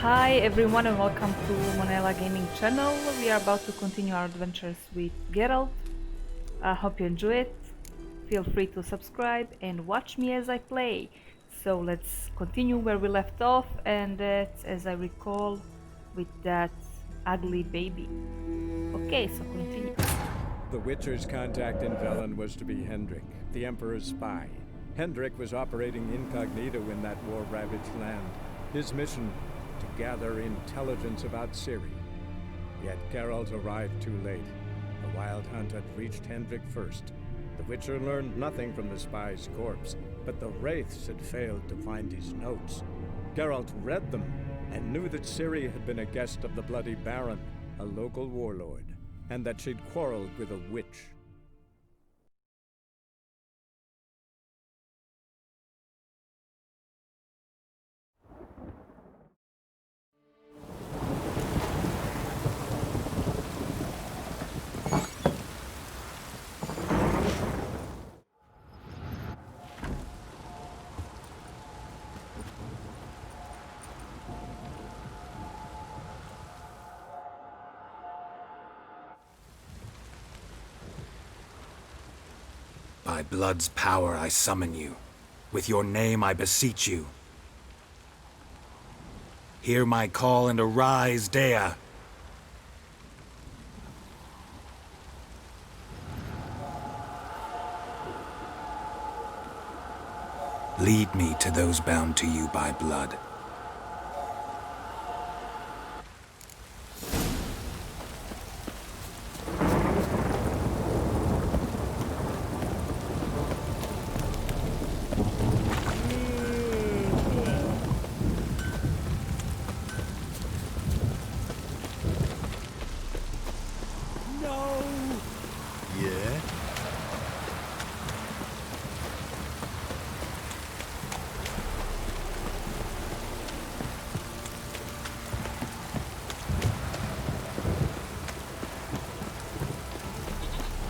Hi everyone and welcome to Monella Gaming channel. We are about to continue our adventures with Geralt. I hope you enjoy it. Feel free to subscribe and watch me as I play. So let's continue where we left off, and that's, as I recall, with that ugly baby. Okay, so continue. The Witcher's contact in Velen was to be Hendrik, the Emperor's spy. Hendrik was operating incognito in that war-ravaged land. His mission, to gather intelligence about Ciri. Yet Geralt arrived too late. The Wild Hunt had reached Hendrik first. The Witcher learned nothing from the spy's corpse, but the Wraiths had failed to find his notes. Geralt read them and knew that Ciri had been a guest of the Bloody Baron, a local warlord, and that she'd quarreled with a witch. By blood's power I summon you. With your name I beseech you. Hear my call and arise, Dea. Lead me to those bound to you by blood. Yeah?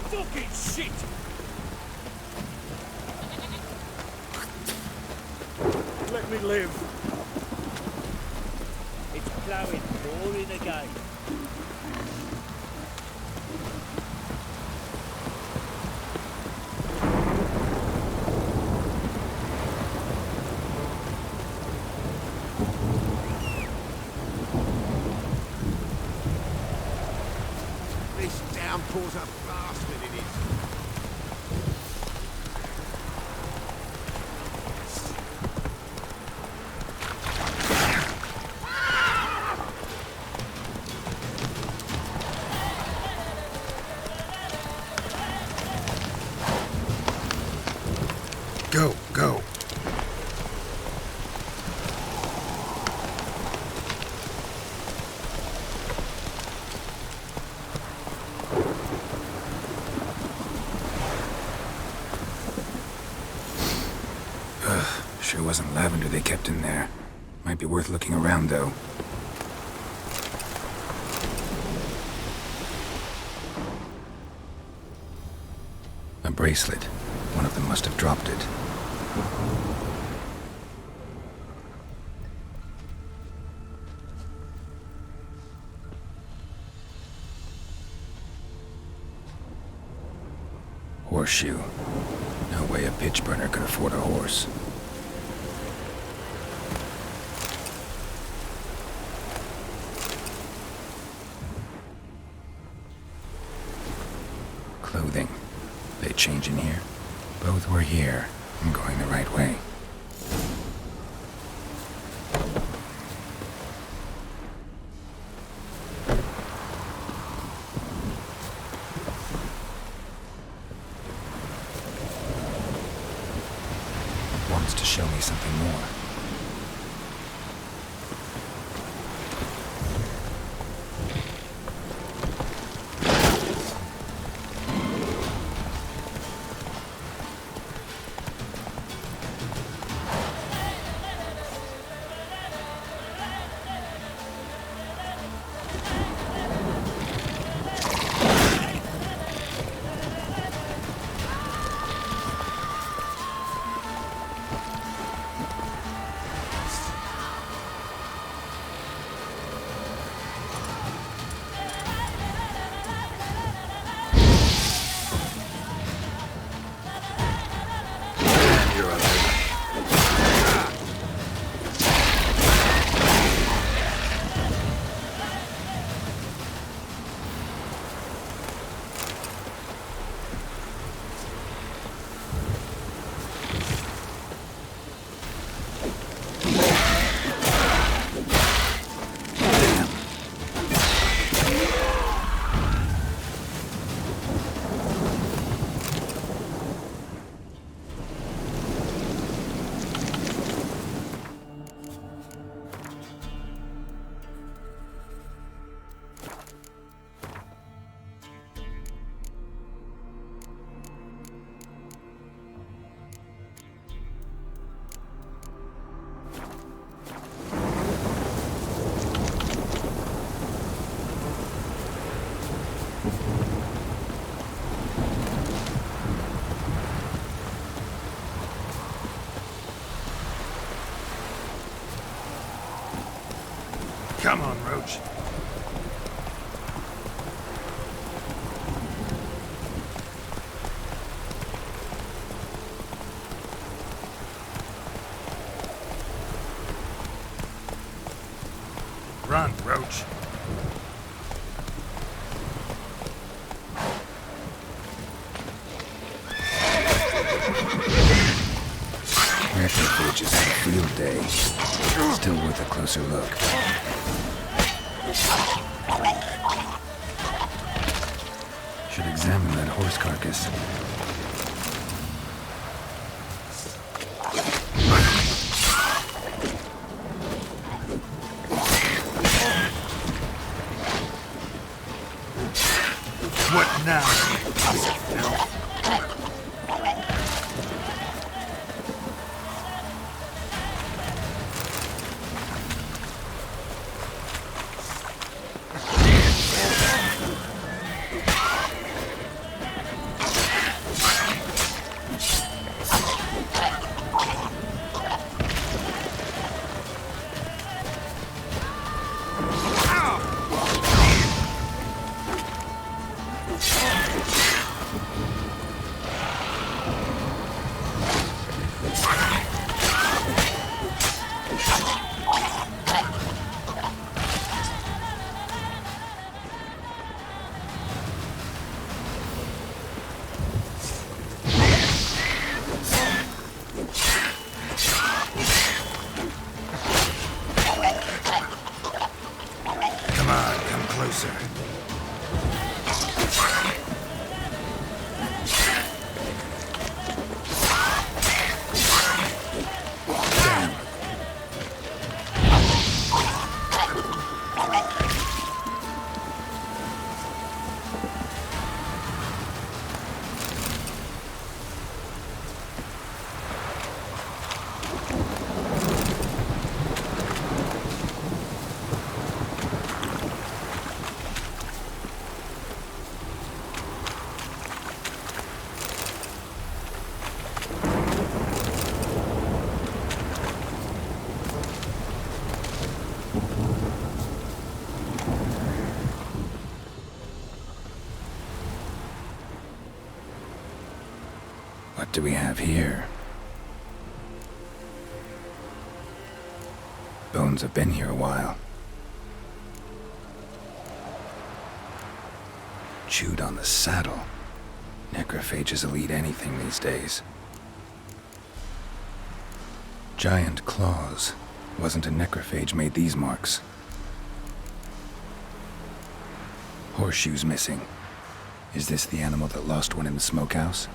Fucking shit! Let me live. It's ploughing, pouring again. This downpour's a bastard, it is. Go, go. Sure wasn't lavender they kept in there. Might be worth looking around, though. A bracelet. One of them must have dropped it. Horseshoe. No way a pitch burner could afford a horse. Clothing. They change in here? Both were here. I'm going the right way. Wants to show me something more. Come on, Roach. Run, Roach. Necrophages had a field day. Still worth a closer look. Should examine that horse carcass. What now? What do we have here? Bones have been here a while. Chewed on the saddle. Necrophages will eat anything these days. Giant claws. Wasn't a necrophage made these marks. Horseshoes missing. Is this the animal that lost one in the smokehouse?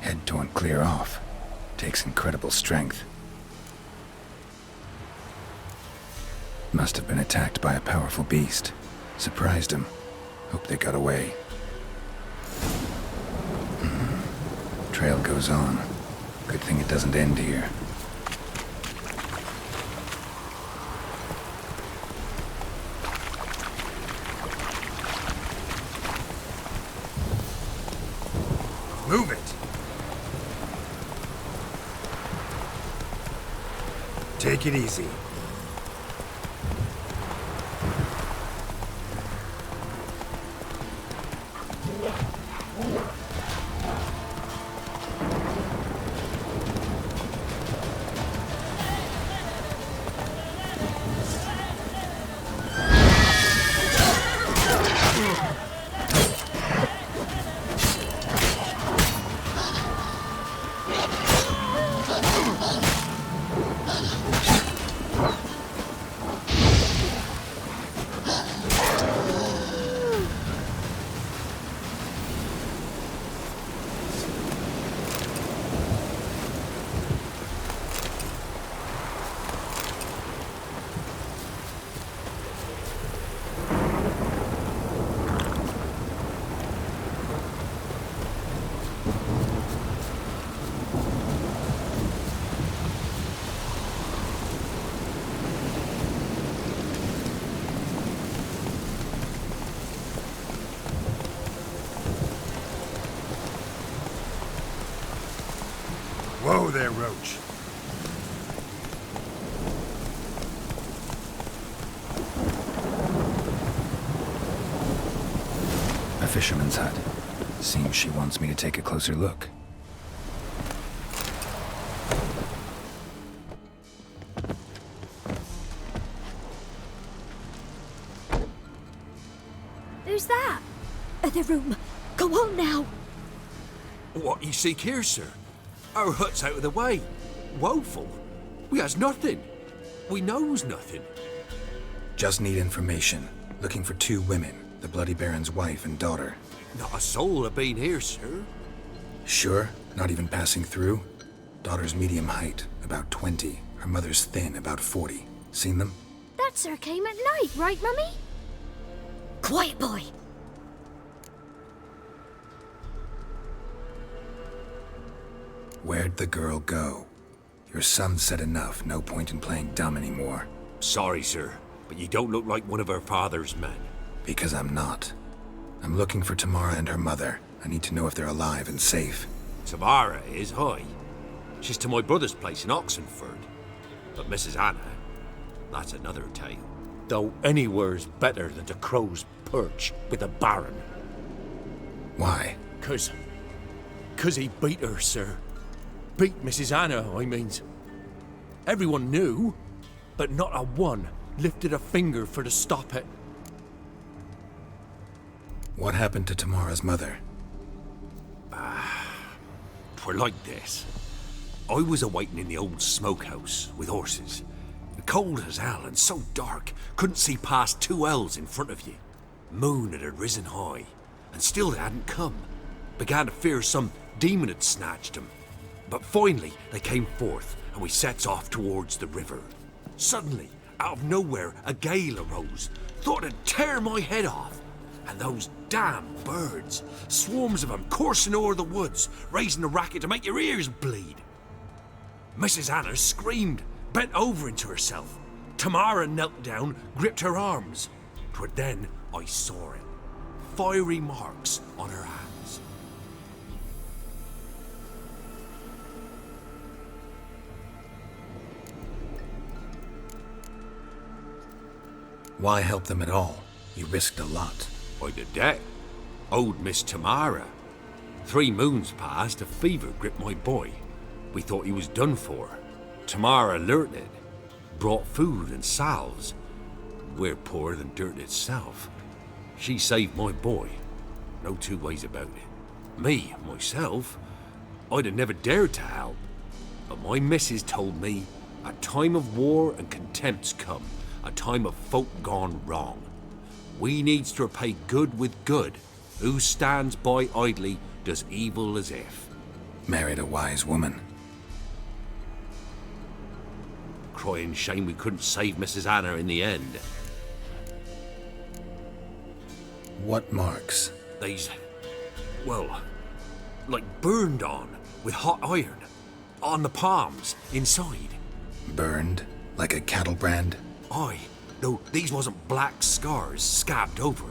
Head torn clear off. Takes incredible strength. Must have been attacked by a powerful beast. Surprised him. Hope they got away. Trail goes on. Good thing it doesn't end here. Move it! Take it easy. Whoa there, Roach. fisherman's hut. Seems she wants me to take a closer look. Who's that? Other room. Go on now. What you seek here, sir? Our hut's out of the way. Woeful. We has nothing. We knows nothing. Just need information. Looking for 2 women, the Bloody Baron's wife and daughter. Not a soul have been here, sir. Sure? Not even passing through? Daughter's medium height, about 20. Her mother's thin, about 40. Seen them? That sir came at night, right, Mummy? Quiet, boy. Where'd the girl go? Your son said enough, no point in playing dumb anymore. Sorry, sir, but you don't look like one of her father's men. Because I'm not. I'm looking for Tamara and her mother. I need to know if they're alive and safe. Tamara is, hi. She's to my brother's place in Oxenford. But Mrs. Anna, that's another tale. Though anywhere's better than to Crow's Perch with a baron. Why? 'Cause he beat her, sir. Beat Mrs. Anna, I means. Everyone knew, but not a one lifted a finger for to stop it. What happened to Tamara's mother? 'Twere like this. I was a-waiting in the old smokehouse with horses. Cold as hell and so dark, couldn't see past 2 ells in front of you. Moon had risen high, and still they hadn't come. Began to fear some demon had snatched them. But finally they came forth, and we sets off towards the river. Suddenly, out of nowhere, a gale arose. Thought it'd tear my head off. And those damn birds, swarms of them coursing o'er the woods, raising a racket to make your ears bleed. Mrs. Anna screamed, bent over into herself. Tamara knelt down, gripped her arms. 'Twere then I saw it. Fiery marks on her hands. Why help them at all? You risked a lot. By the debt, owed Miss Tamara. 3 moons passed, a fever gripped my boy. We thought he was done for. Tamara learnt it, brought food and salves. We're poorer than dirt itself. She saved my boy. No 2 ways about it. Me, myself, I'd have never dared to help. But my missus told me a time of war and contempt's come, a time of folk gone wrong. We needs to repay good with good. Who stands by idly does evil as if. Married a wise woman. Crying shame we couldn't save Mrs. Anna in the end. What marks? They's, well, like burned on with hot iron. On the palms, inside. Burned? Like a cattle brand? Aye, though these wasn't black scars scabbed over.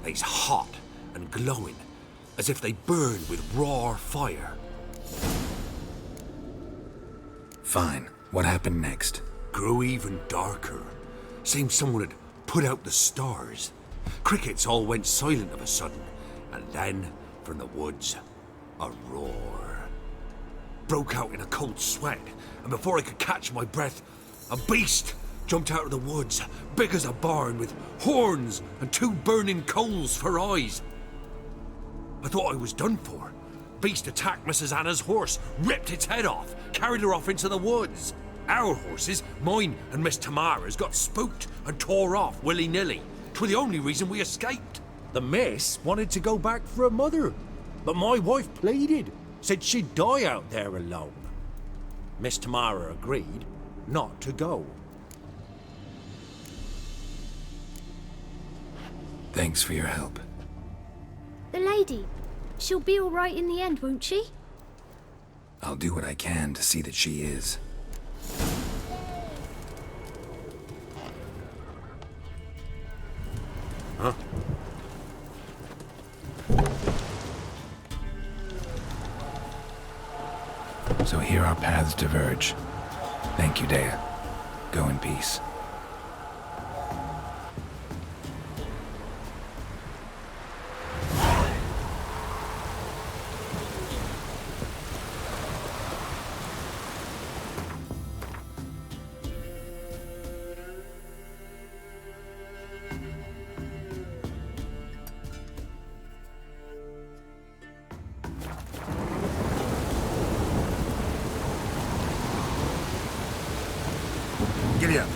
They's hot and glowing, as if they burned with raw fire. Fine. What happened next? Grew even darker. Seemed someone had put out the stars. Crickets all went silent of a sudden, and then, from the woods, a roar. Broke out in a cold sweat, and before I could catch my breath, a beast jumped out of the woods, big as a barn, with horns and 2 burning coals for eyes. I thought I was done for. Beast attacked Mrs. Anna's horse, ripped its head off, carried her off into the woods. Our horses, mine and Miss Tamara's, got spooked and tore off willy-nilly. 'Twere the only reason we escaped. The miss wanted to go back for her mother, but my wife pleaded, said she'd die out there alone. Miss Tamara agreed not to go. Thanks for your help. The lady. She'll be all right in the end, won't she? I'll do what I can to see that she is. Huh? So here our paths diverge. Thank you, Dea. Go in peace. Giddy up.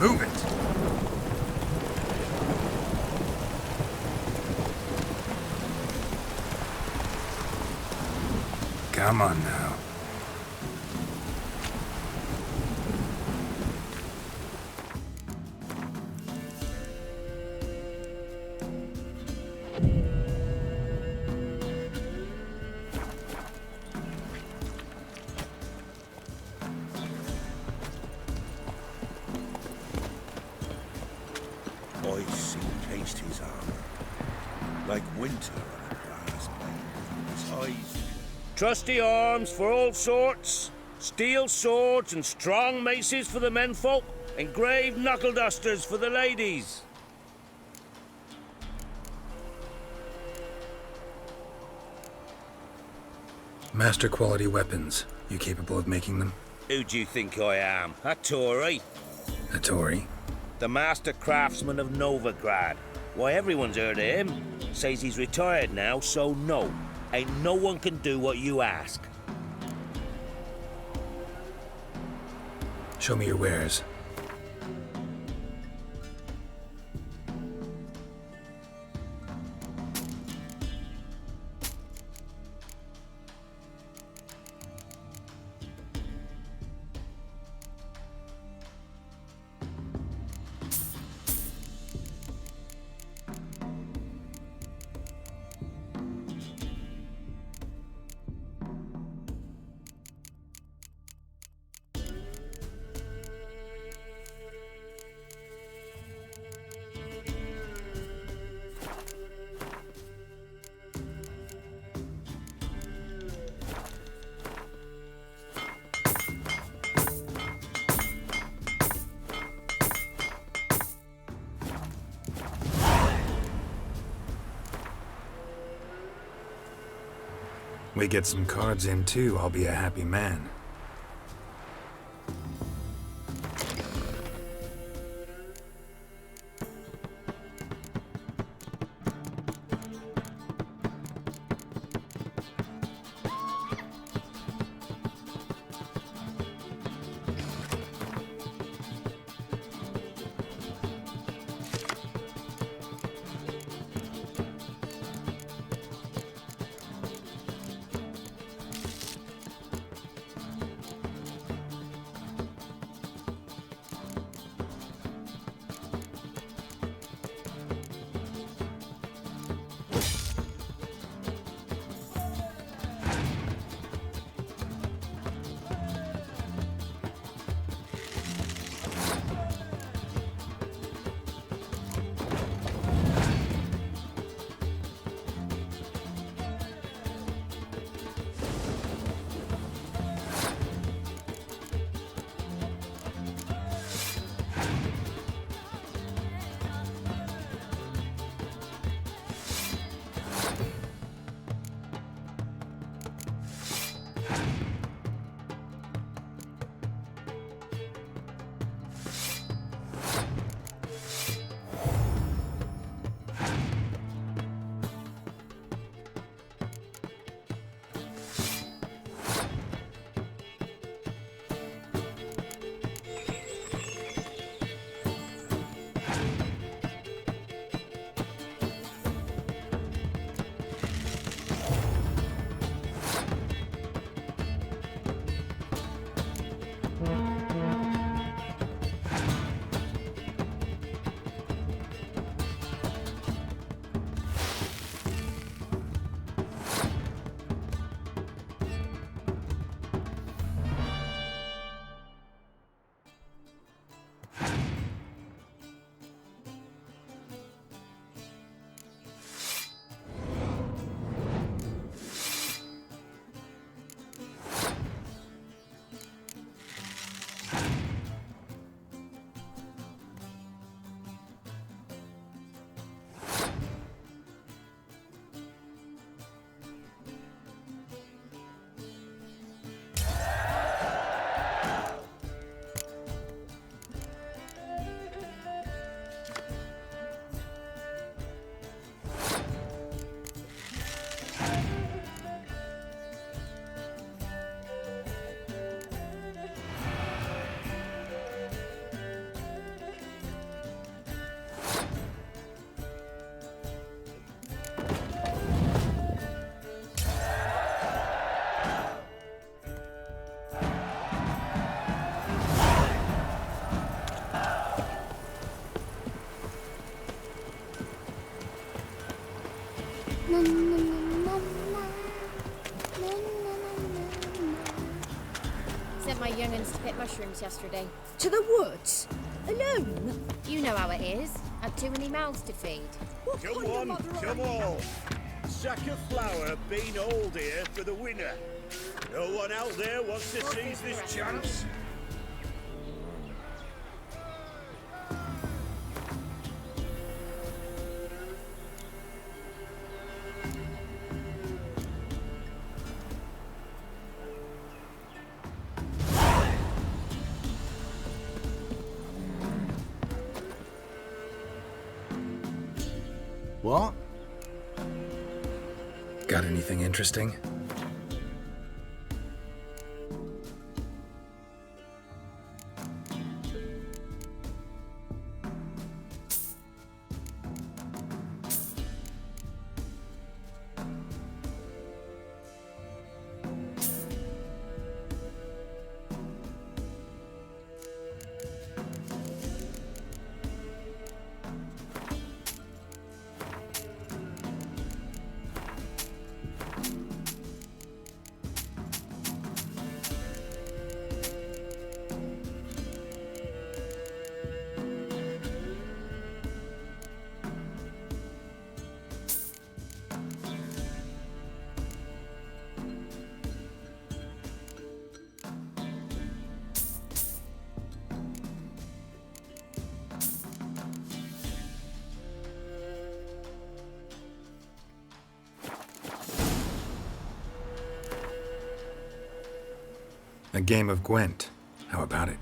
Move it! Come on now. Ice encased his armor, like winter on a glass plate. His eyes. Trusty arms for all sorts, steel swords and strong maces for the menfolk, engraved knuckle dusters for the ladies. Master quality weapons. You capable of making them? Who do you think I am? A Tory? A Tory? The master craftsman of Novigrad. Why, everyone's heard of him. Says he's retired now, so no. Ain't no one can do what you ask. Show me your wares. We get some cards in too, I'll be a happy man. Na, na, na, na, na. Na, na, na, na, na. Sent my young'uns to pick mushrooms yesterday. To the woods? Alone? You know how it is. Had too many mouths to feed. What Come kind of on, mother are come you? on. Sack of flour been old here for the winner. No one out there wants to seize this chance. What? Got anything interesting? A game of Gwent. How about it?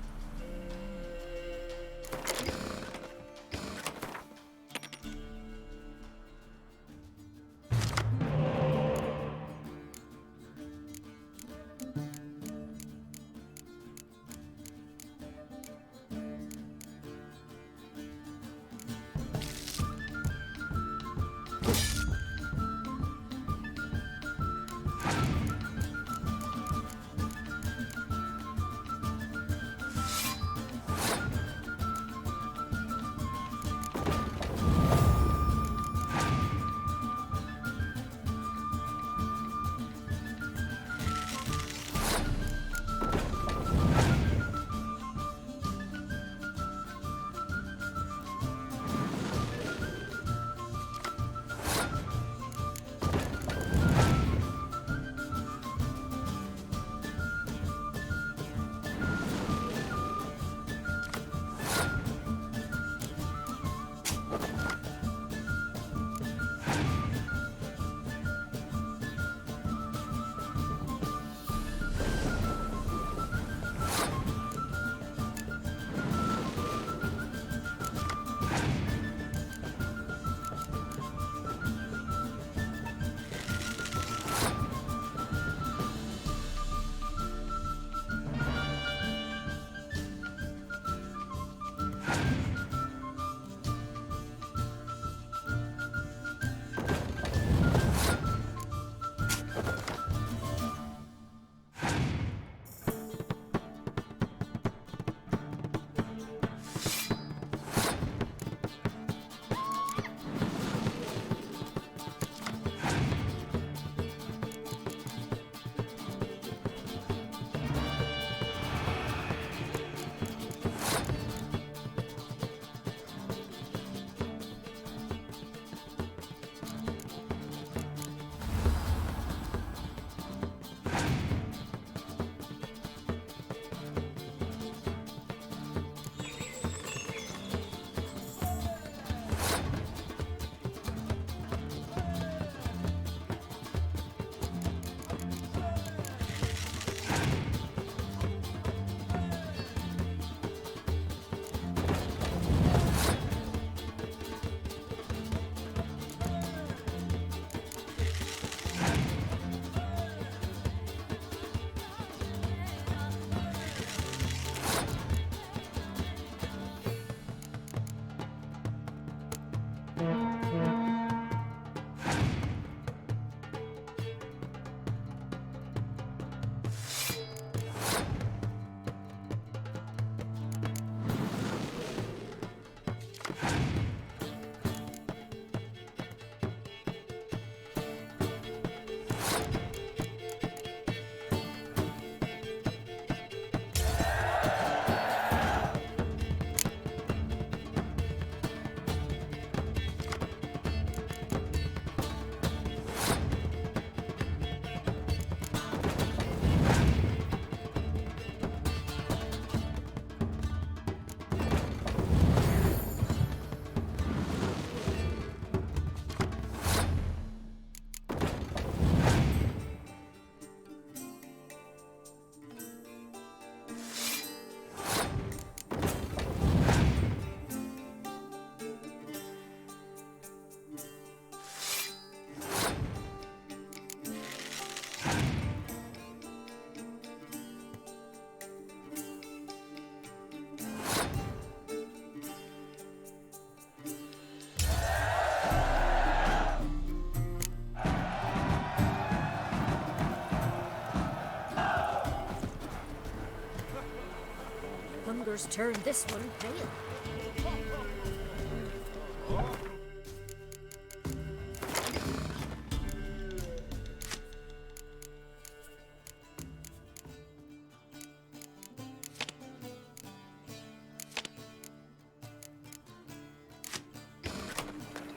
Hunger's turned this one pale.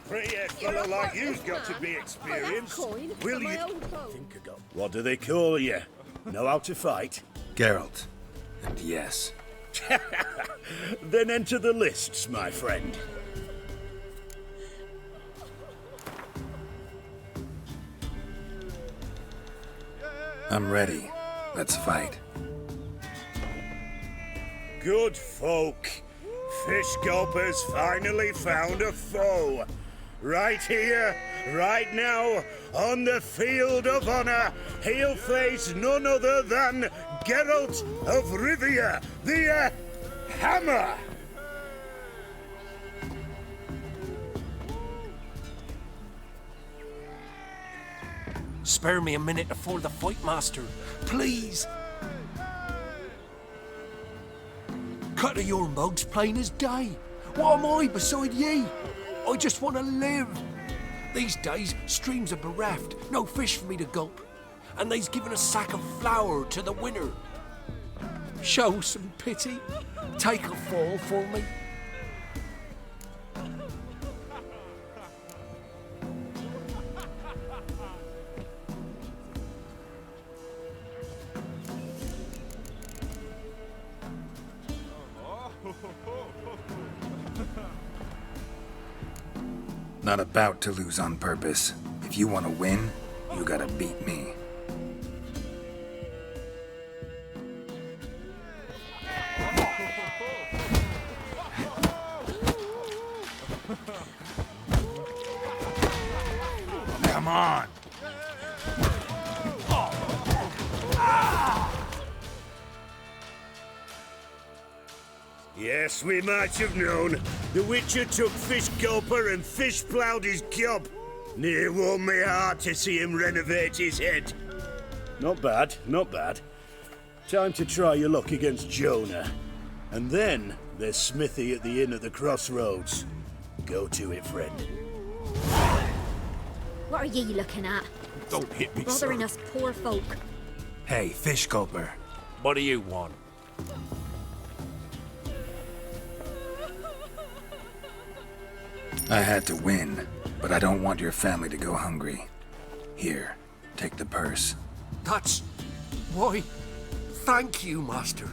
Pretty fellow like you's got to be experienced. Will you? What do they call you? Know how to fight? Geralt. And yes. Then enter the lists, my friend. I'm ready. Let's fight. Good folk. Fish Gulper's finally found a foe. Right here, right now, on the field of honor, he'll face none other than Geralt of Rivia, the Hammer! Spare me a minute before the fight, Master. Please! Cut of your mug's plain as day. What am I beside ye? I just want to live. These days, streams are bereft, no fish for me to gulp. And they's given a sack of flour to the winner. Show some pity. Take a fall for me. Not about to lose on purpose. If you want to win, you gotta beat me. Come on! Yes, we might have known. The Witcher took Fish Gulper and fish ploughed his gob. Near warmed me heart to see him renovate his head. Not bad, not bad. Time to try your luck against Jonah. And then there's Smithy at the inn at the crossroads. Go to it, friend. What are ye looking at? Don't hit me, Bothering sir. us poor folk. Hey, Fish Gulper. What do you want? I had to win, but I don't want your family to go hungry. Here, take the purse. That's... Why, thank you, Master.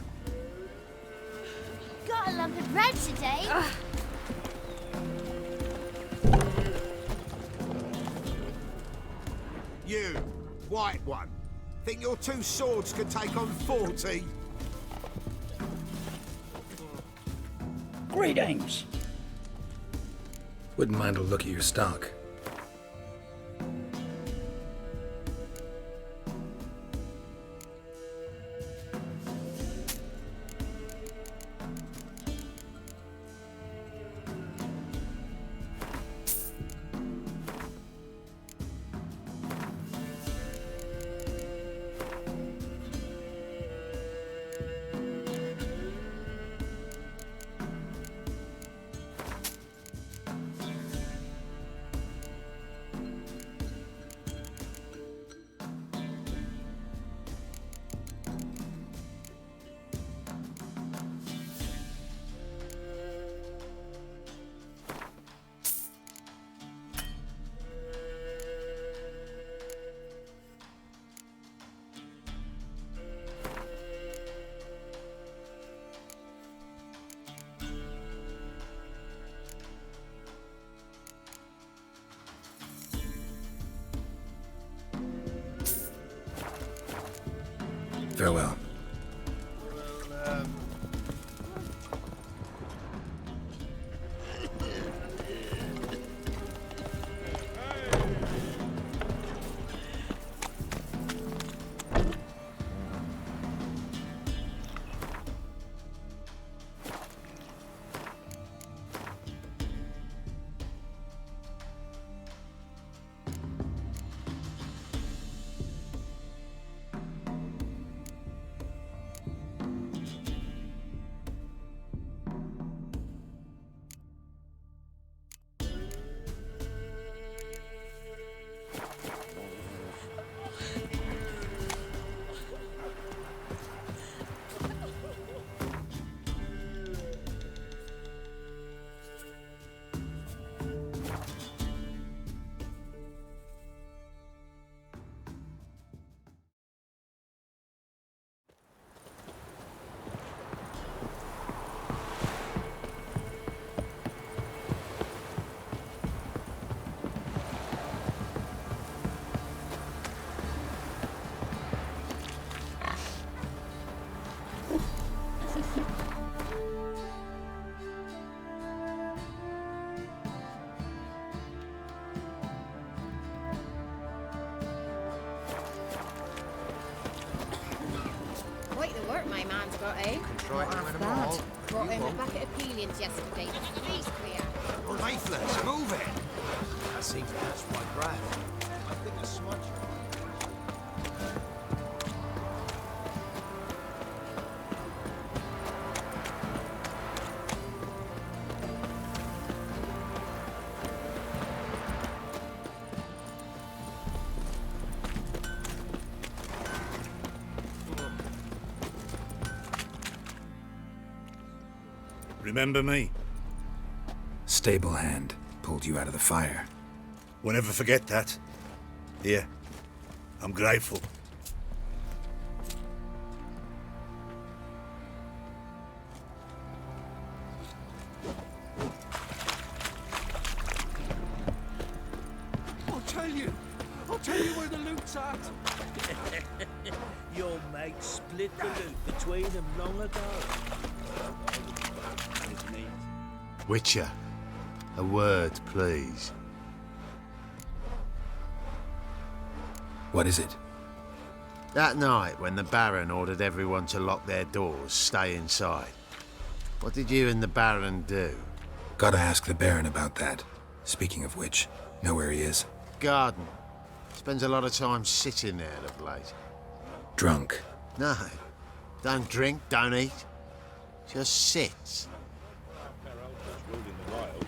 Got a lump of bread today. You, white one. Think your two swords could take on 40? Greetings. Wouldn't mind a look at your stock. Farewell. Quite the work my man's got, eh? Try Not to half win 'em bad. all. Brought You him a won't. bucket of peelings yesterday. Please clear. Oh, Leaflets, move it! That seems to catch my breath. I think a smudge. Remember me? Stable hand pulled you out of the fire. Won't ever forget that. Here, I'm grateful. I'll tell you where the loot's at. Your mate split the loot between them long ago. Witcher, a word, please. What is it? That night when the Baron ordered everyone to lock their doors, stay inside. What did you and the Baron do? Gotta ask the Baron about that. Speaking of which, know where he is? Garden. Spends a lot of time sitting there of late. Drunk. No. Don't drink, don't eat. Just sits. Geralt was ruling the wilds,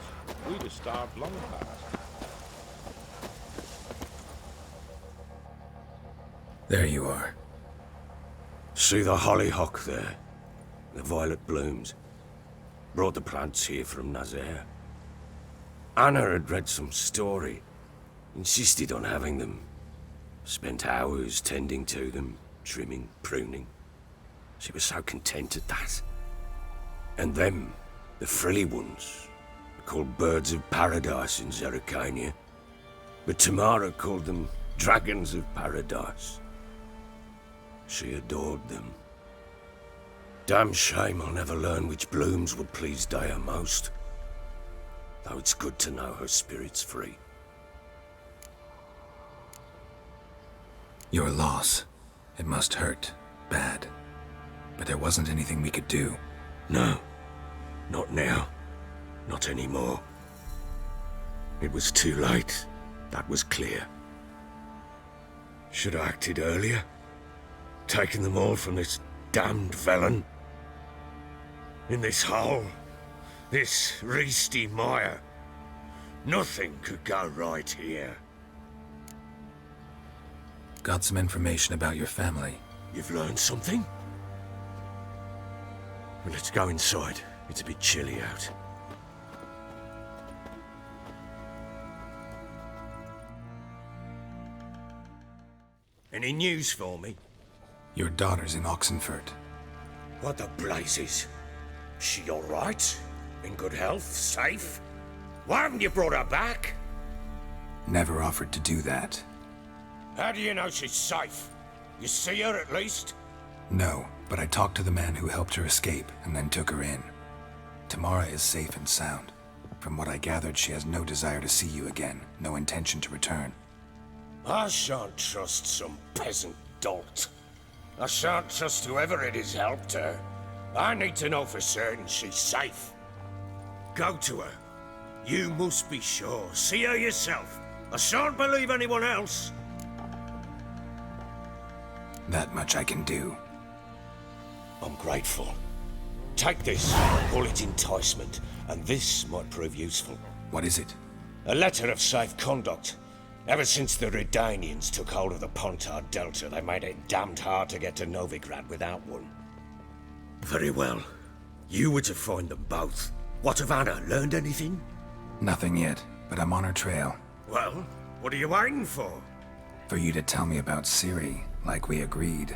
we'd have starved long past. There you are. See the hollyhock there? The violet blooms. Brought the plants here from Nazaire. Anna had read some story. Insisted on having them. Spent hours tending to them, trimming, pruning. She was so content at that. And them, the frilly ones, are called birds of paradise in Zerrikania. But Tamara called them dragons of paradise. She adored them. Damn shame I'll never learn which blooms would please Dea most. Though it's good to know her spirit's free. Your loss. It must hurt. Bad. But there wasn't anything we could do. No. Not now. Not anymore. It was too late. That was clear. Should have acted earlier. Taken them all from this damned Velen. In this hole. This reesty mire. Nothing could go right here. Got some information about your family. You've learned something? Well, let's go inside. It's a bit chilly out. Any news for me? Your daughter's in Oxenfurt. What the blazes? She all right? In good health? Safe? Why haven't you brought her back? Never offered to do that. How do you know she's safe? You see her at least? No, but I talked to the man who helped her escape and then took her in. Tamara is safe and sound. From what I gathered, she has no desire to see you again, no intention to return. I shan't trust some peasant dolt. I shan't trust whoever it is helped her. I need to know for certain she's safe. Go to her. You must be sure. See her yourself. I shan't believe anyone else. That much I can do. I'm grateful. Take this, call it enticement, and this might prove useful. What is it? A letter of safe conduct. Ever since the Redanians took hold of the Pontard Delta, they made it damned hard to get to Novigrad without one. Very well. You were to find them both. What of Anna? Learned anything? Nothing yet, but I'm on her trail. Well, what are you waiting for? For you to tell me about Ciri, like we agreed.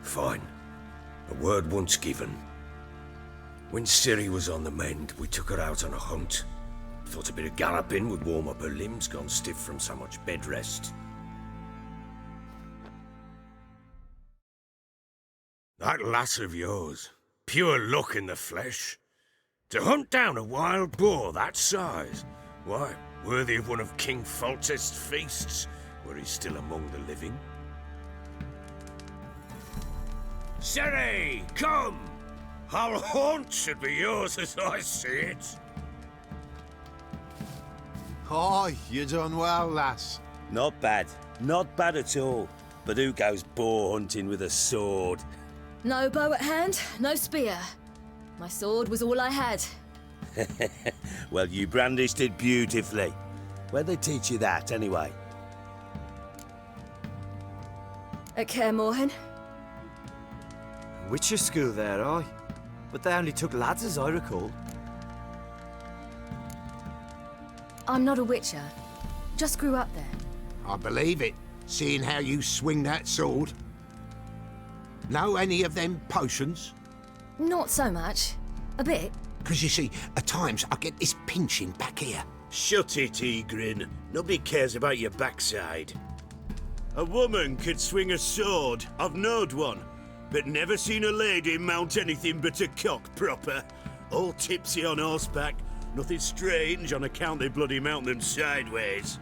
Fine. A word once given. When Ciri was on the mend, we took her out on a hunt. Thought a bit of galloping would warm up her limbs, gone stiff from so much bed rest. That lass of yours, pure luck in the flesh. To hunt down a wild boar that size, why, worthy of one of King Foltest's feasts, were he still among the living. Ciri, come! Our haunt should be yours as I see it. Aye, you done well, lass. Not bad. Not bad at all. But who goes boar hunting with a sword? No bow at hand, no spear. My sword was all I had. Well, you brandished it beautifully. Where'd they teach you that, anyway? At Kaer Morhen. Witcher school there, aye. But they only took lads, as I recall. I'm not a witcher. Just grew up there. I believe it, seeing how you swing that sword. Know any of them potions? Not so much. A bit. Because you see, at times I get this pinching back here. Shut it, Egrin. Nobody cares about your backside. A woman could swing a sword. I've knowed one. But never seen a lady mount anything but a cock proper. All tipsy on horseback. Nothing strange on account they bloody mount them sideways.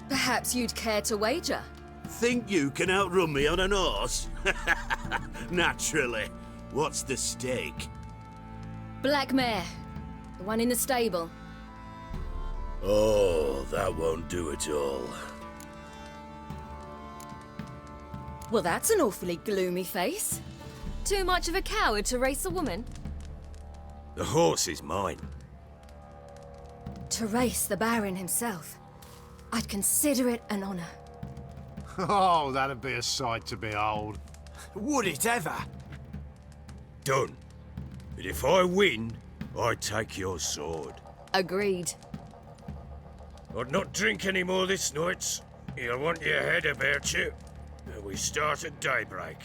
Perhaps you'd care to wager? Think you can outrun me on an horse? Naturally. What's the stake? Black mare. The one in the stable. Oh, that won't do it all. Well, that's an awfully gloomy face. Too much of a coward to race a woman? The horse is mine. To race the Baron himself. I'd consider it an honor. Oh, that'd be a sight to behold. Would it ever? Done. But if I win, I take your sword. Agreed. I'd not drink any more this night. You'll want your head about you. And we start at daybreak.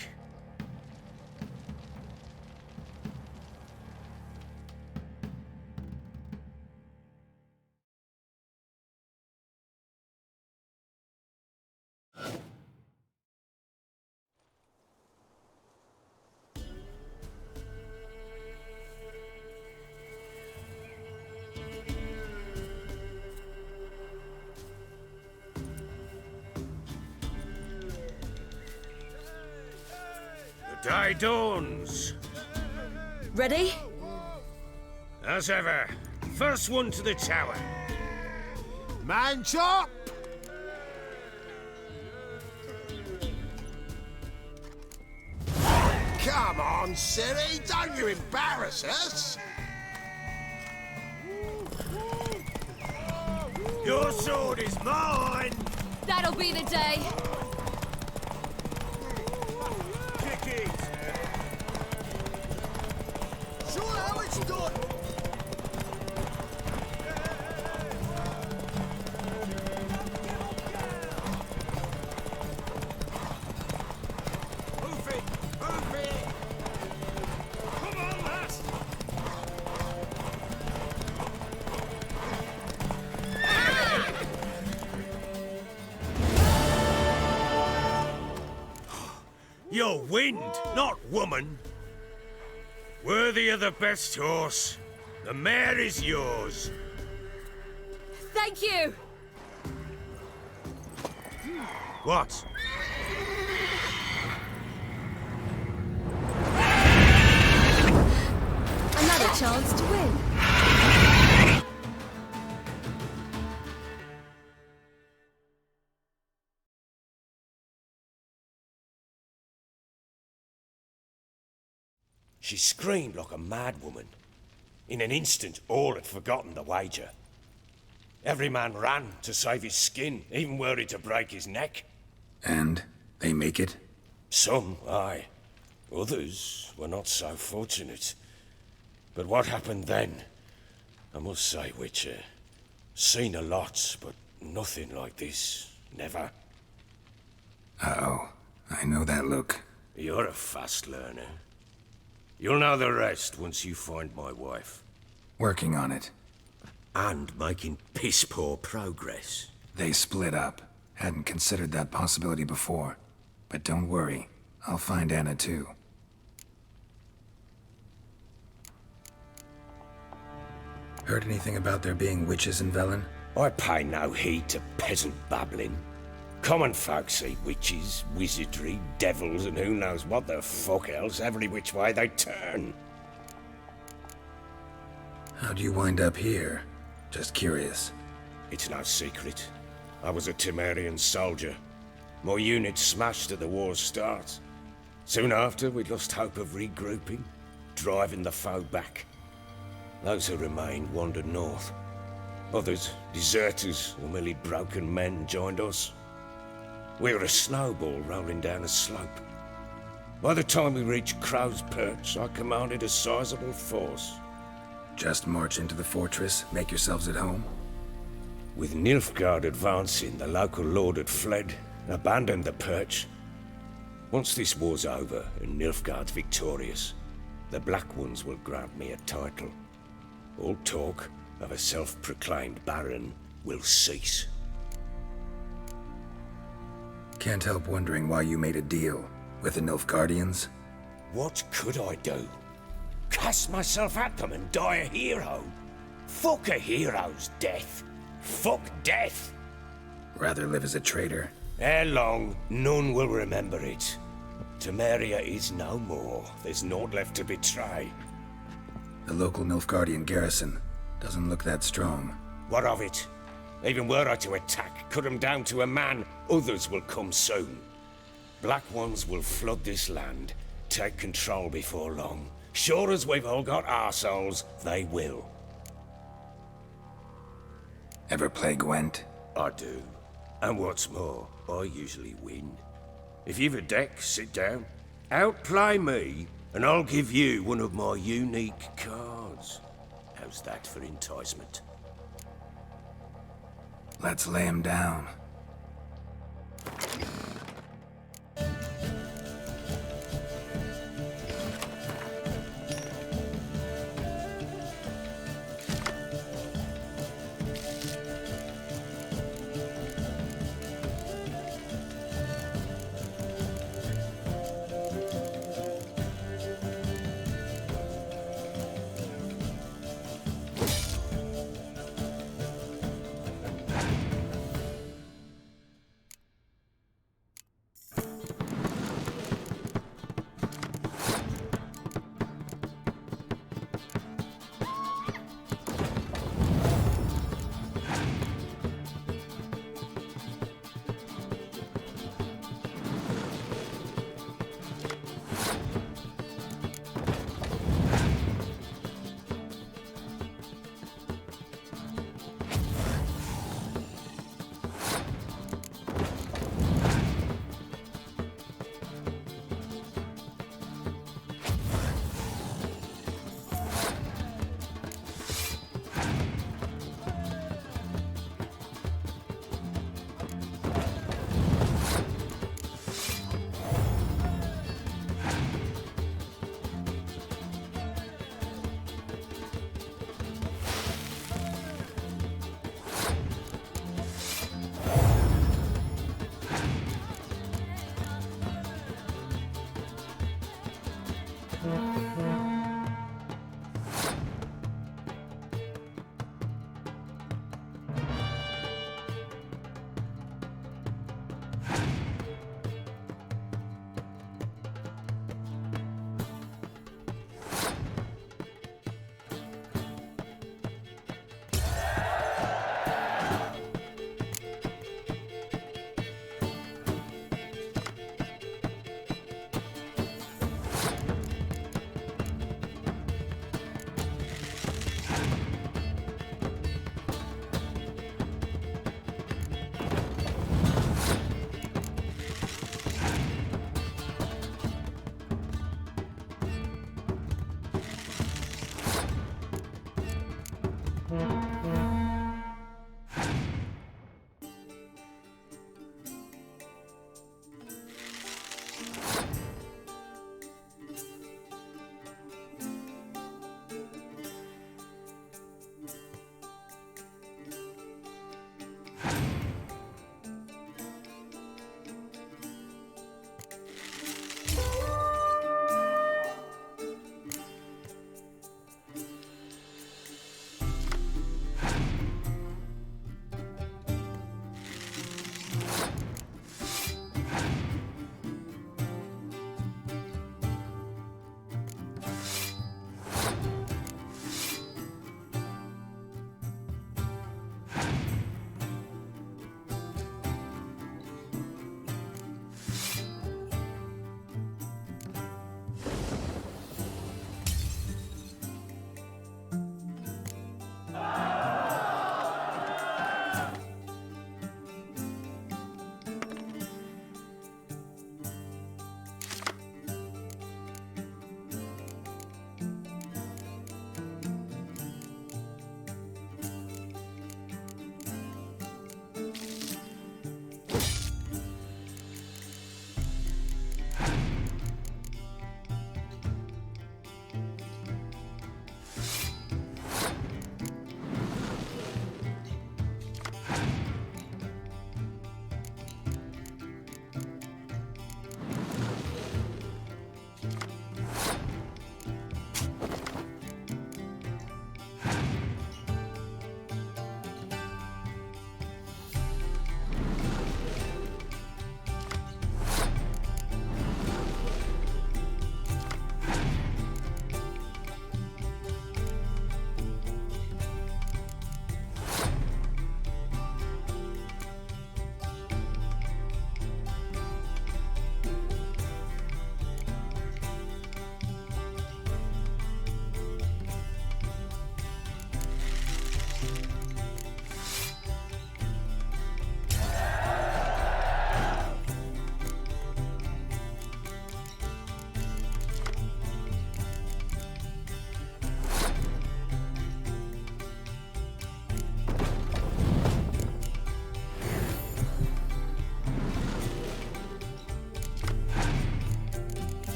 Day dawns. Ready? As ever. First one to the tower. Man chop! Come on, Ciri, don't you embarrass us! Your sword is mine! That'll be the day. Show how it's done! Move it! Move it! Come on, lass! You're wind, not woman. Worthy of the best horse. The mare is yours. Thank you! What? Another chance to win. She screamed like a mad woman. In an instant, all had forgotten the wager. Every man ran to save his skin, even were he to break his neck. And they make it? Some, aye. Others were not so fortunate. But what happened then? I must say, Witcher, seen a lot, but nothing like this. Never. Uh-oh. I know that look. You're a fast learner. You'll know the rest once you find my wife. Working on it. And making piss-poor progress. They split up. Hadn't considered that possibility before. But don't worry. I'll find Anna too. Heard anything about there being witches in Velen? I pay no heed to peasant babbling. Common folk see witches, wizardry, devils, and who knows what the fuck else every which way they turn. How'd you wind up here? Just curious. It's no secret. I was a Temerian soldier. My unit smashed at the war's start. Soon after, we lost hope of regrouping, driving the foe back. Those who remained wandered north. Others, deserters or merely broken men, joined us. We were a snowball rolling down a slope. By the time we reached Crow's Perch, I commanded a sizable force. Just march into the fortress, make yourselves at home? With Nilfgaard advancing, the local lord had fled, abandoned the Perch. Once this war's over and Nilfgaard's victorious, the Black Ones will grant me a title. All talk of a self-proclaimed baron will cease. Can't help wondering why you made a deal with the Nilfgaardians. What could I do? Cast myself at them and die a hero? Fuck a hero's death. Fuck death. Rather live as a traitor. Ere long, none will remember it. Temeria is no more. There's naught left to betray. The local Nilfgaardian garrison doesn't look that strong. What of it? Even were I to attack, cut them down to a man, others will come soon. Black Ones will flood this land, take control before long. Sure as we've all got arseholes, they will. Ever play Gwent? I do. And what's more, I usually win. If you've a deck, sit down. Outplay me, and I'll give you one of my unique cards. How's that for enticement? Let's lay him down.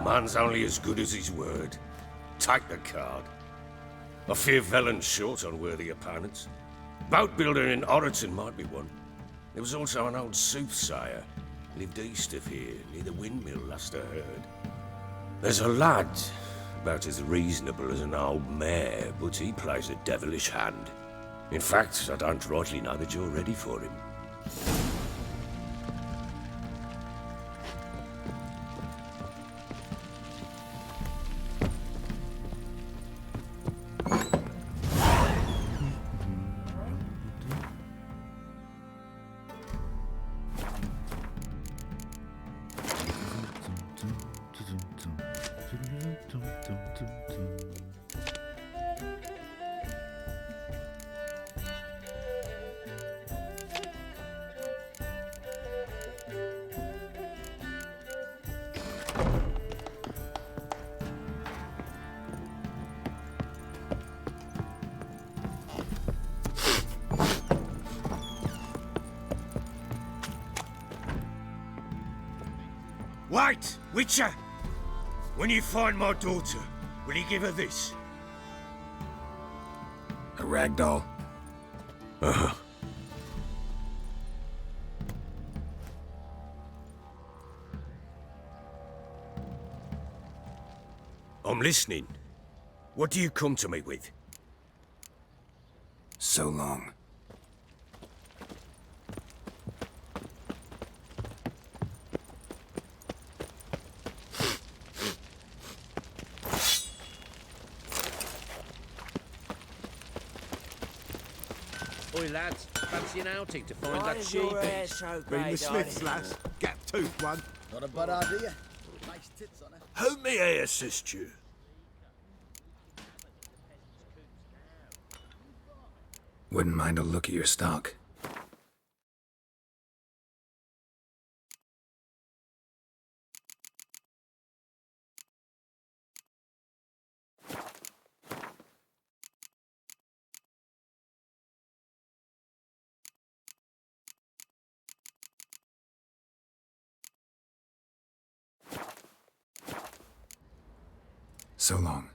Man's only as good as his word. Take the card. I fear Velen's short on worthy opponents. Boat builder in Oroton might be one. There was also an old soothsayer. Lived east of here, near the windmill, last I heard. There's a lad, about as reasonable as an old mare, but he plays a devilish hand. In fact, I don't rightly know that you're ready for him. Wait, Witcher! When you find my daughter, will you give her this? A rag doll? Uh-huh. I'm listening. What do you come to me with? So long. Oi, lads, fancy an outing to find Why that is your hair sheep? so Bring the Smiths, lass. Gap-toothed one. Not a bad idea. Nice tits on her. How may I assist you? Wouldn't mind a look at your stock. So long.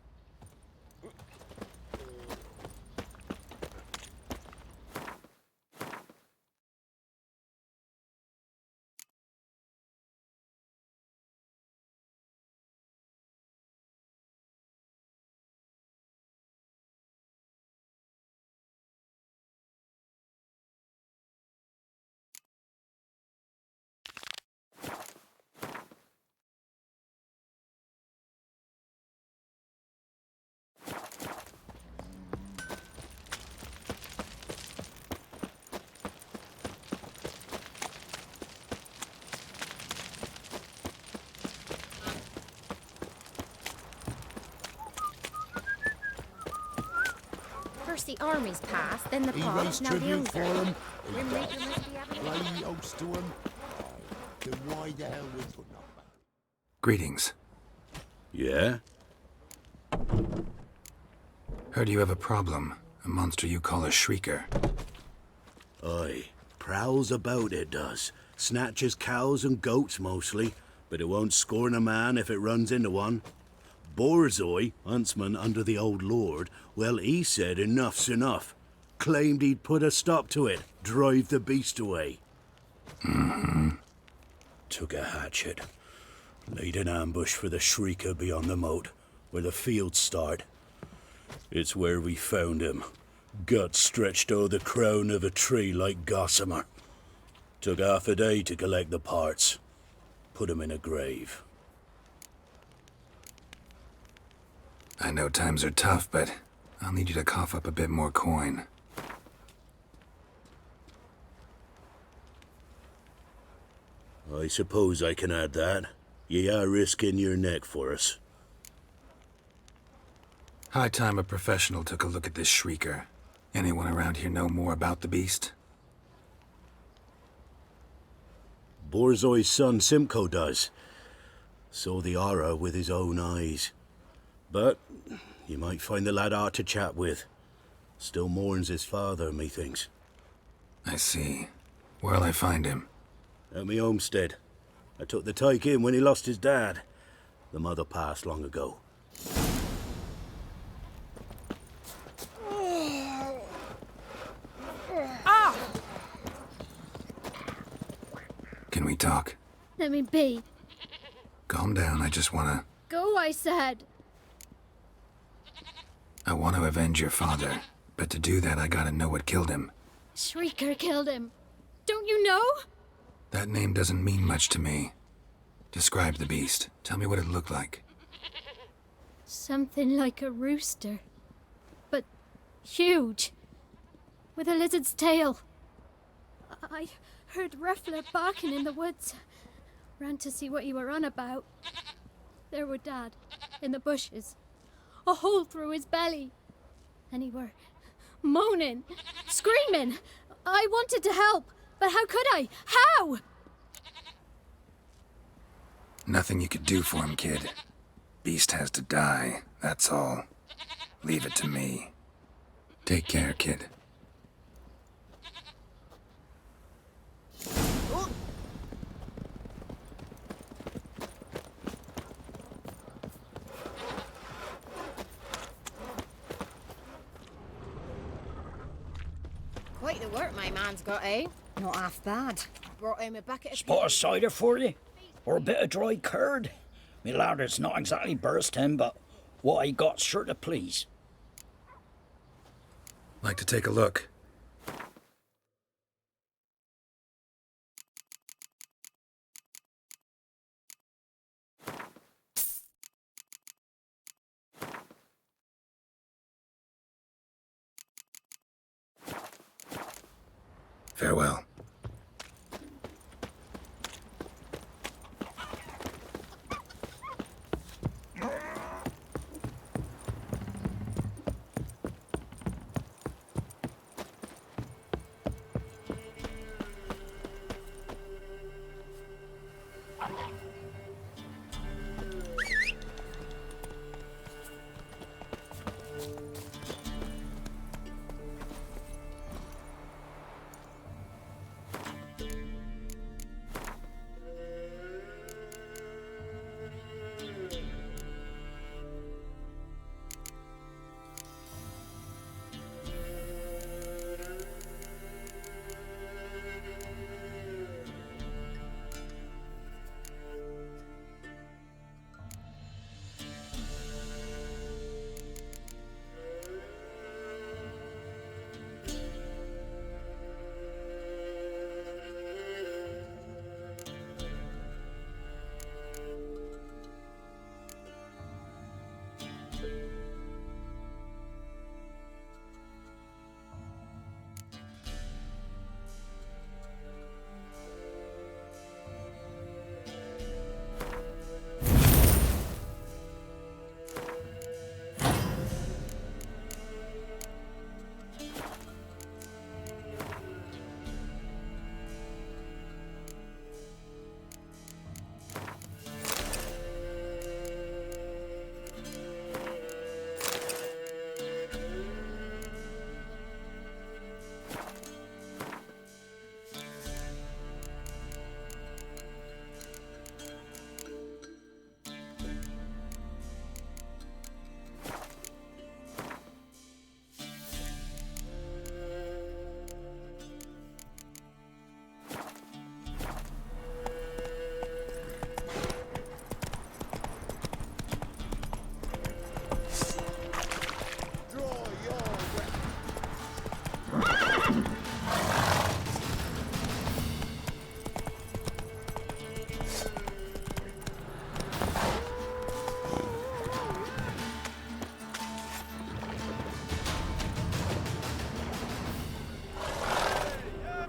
First the armies passed, then the He pops, raised now the tribute for Unger. him. Grim Reaper must be having Bloody oaths to him. Then why the hell we put up? Greetings. Yeah? Heard you have a problem. A monster you call a shrieker. Aye. Prowls about, it does. Snatches cows and goats mostly, but it won't scorn a man if it runs into one. Borzoi, huntsman under the old lord, well, he said enough's enough. Claimed he'd put a stop to it, drive the beast away. Took a hatchet. Laid an ambush for the shrieker beyond the moat, where the fields start. It's where we found him. Gut stretched o'er the crown of a tree like gossamer. Took half a day to collect the parts. Put him in a grave. I know times are tough, but I'll need you to cough up a bit more coin. I suppose I can add that. Ye are risking your neck for us. High time a professional took a look at this shrieker. Anyone around here know more about the beast? Borzoi's son Simcoe does. Saw the aura with his own eyes. But you might find the lad hard to chat with. Still mourns his father, methinks. I see. Where'll I find him? At me homestead. I took the tyke in when he lost his dad. The mother passed long ago. Ah! Can we talk? Let me be. Calm down, I just wanna... Go, I said. I want to avenge your father, but to do that I gotta know what killed him. Shrieker killed him. Don't you know? That name doesn't mean much to me. Describe the beast. Tell me what it looked like. Something like a rooster. But huge. With a lizard's tail. I heard Ruffler barking in the woods. Ran to see what you were on about. There were Dad, in the bushes. A hole through his belly. And he were moaning, screaming. I wanted to help, but how could I? How? Nothing you could do for him, kid. Beast has to die, that's all. Leave it to me. Take care, kid. Quite the work my man's got, eh? Not half bad. Brought him a bucket of... Spot of cider for you? Or a bit of dry curd? Me lad, it's not exactly bursting, but what I got's sure to please. Like to take a look. Farewell.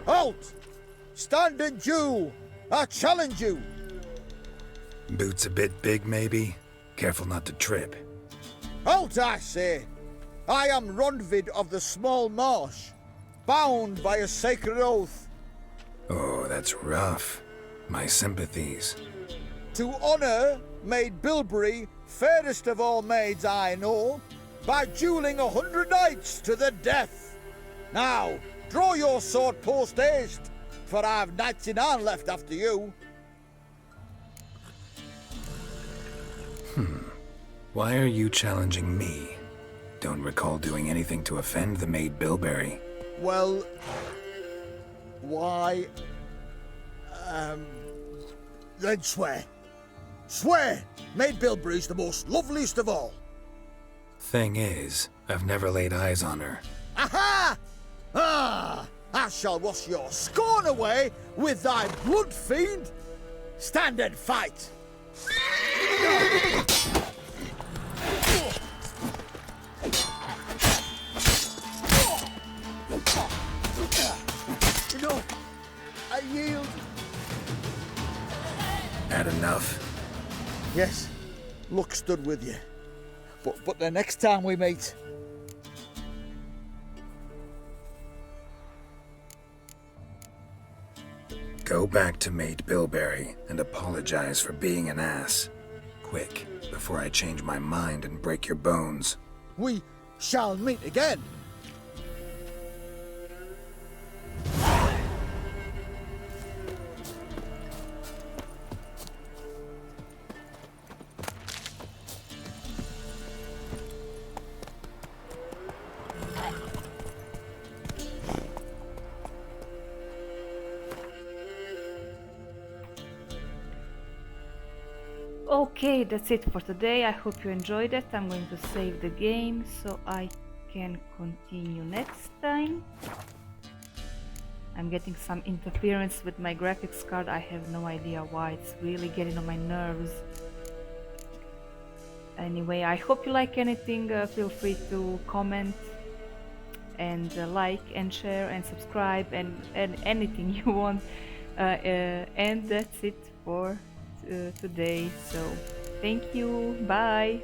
Halt! Stand and do! I challenge you! Boots a bit big, maybe? Careful not to trip. Halt, I say! I am Ronvid of the Small Marsh, bound by a sacred oath. Oh, that's rough. My sympathies. To honour Maid Bilberry, fairest of all maids I know, by duelling 100 knights to the death. Now, draw your sword post haste, for I've knights in hand left after you. Why are you challenging me? Don't recall doing anything to offend the maid Bilberry. Well, why? Then swear. Swear! Maid Bilberry's the most loveliest of all. Thing is, I've never laid eyes on her. Aha! Ah! I shall wash your scorn away with thy blood, fiend! Stand and fight! No, I yield. Had enough? Yes, luck stood with you. But the next time we meet... Go back to Maid Bilberry and apologize for being an ass. Quick, before I change my mind and break your bones. We shall meet again. Okay, that's it for today. I hope you enjoyed it. I'm going to save the game so I can continue next time. I'm getting some interference with my graphics card. I have no idea why. It's really getting on my nerves. Anyway, I hope you like anything. Feel free to comment and like and share and subscribe and anything you want. And that's it for today. So thank you. Bye.